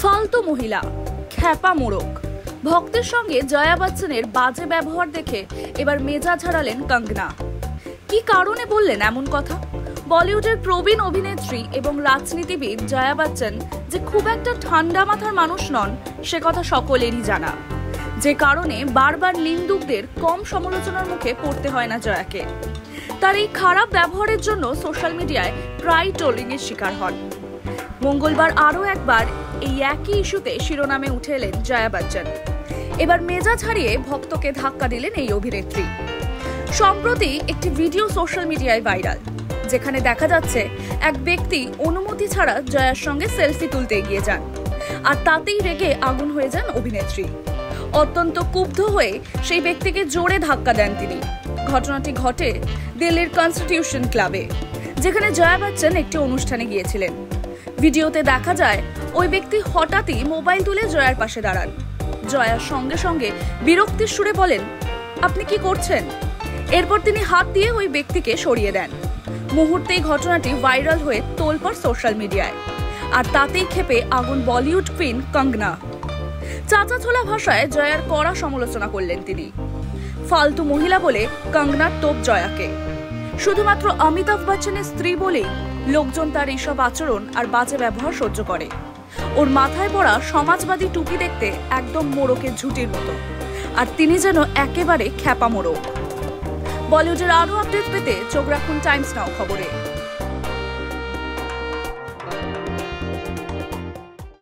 ফালতু মহিলা, খ্যাপা মোড়ক। ভক্তের সঙ্গে জয়া বচ্চনের বাজে ব্যবহার দেখে এবার মেজাজ হারালেন কঙ্গনা। কি কারণে বললেন এমন কথা? বলিউডের প্রবীণ অভিনেত্রী এবং রাজনীতিবিদ জয়া বচ্চন যে খুব একটা ঠান্ডা মাথার মানুষ নন সে কথা সকলেরই জানা, যে কারণে বারবার নিন্দুকদের কম সমালোচনার মুখে পড়তে হয় না জয়াকে। তার এই খারাপ ব্যবহারের জন্য সোশ্যাল মিডিয়ায় প্রায় ট্রোলিং এর শিকার হন। মঙ্গলবার আরও একবার এই একই ইস্যুতে শিরোনামে উঠে এলেন জয়া বচ্চন। এবার মেজাজ হারিয়ে ভক্তকে ধাক্কা দিলেন এই অভিনেত্রী। সম্প্রতি একটি ভিডিও সোশ্যাল মিডিয়ায় ভাইরাল, যেখানে দেখা যাচ্ছে এক ব্যক্তি অনুমতি ছাড়া জয়ার সঙ্গে সেলফি তুলতে এগিয়ে যান, আর তাতেই রেগে আগুন হয়ে যান অভিনেত্রী। অত্যন্ত ক্ষুব্ধ হয়ে সেই ব্যক্তিকে জোরে ধাক্কা দেন তিনি। ঘটনাটি ঘটে দিল্লির কনস্টিটিউশন ক্লাবে, যেখানে জয়া বচ্চন একটি অনুষ্ঠানে গিয়েছিলেন। ভিডিওতে দেখা যায় ওই ব্যক্তি হঠাৎই মোবাইল তুলে জয়ার পাশে দাঁড়ান। জয়ার সঙ্গে সঙ্গে বিরক্তির সুরে বলেন, আপনি কি করছেন? এরপর তিনি হাত দিয়ে ওই ব্যক্তিকে সরিয়ে দেন। মুহূর্তেই ঘটনাটি ভাইরাল হয়ে তোলপাড় সোশ্যাল মিডিয়ায়, আর তাতেই ক্ষেপে আগুন বলিউড কুইন কঙ্গনা। চাচা ছোলা ভাষায় জয়ার কড়া সমালোচনা করলেন তিনি। ফালতু মহিলা বলে কঙ্গনার তোপ জয়াকে। শুধুমাত্র অমিতাভ বচ্চনের স্ত্রী বলেই লোকজন তার এইসব আচরণ আর বাজে ব্যবহার সহ্য করে। ওর মাথায় পড়া সমাজবাদী টুপি দেখতে একদম মোড়কের ঝুঁটির মতো, আর তিনি যেন একেবারে খ্যাপা মোড়ক। বলিউডের আরো আপডেট পেতে চোখ রাখুন টাইমস নাও খবরে।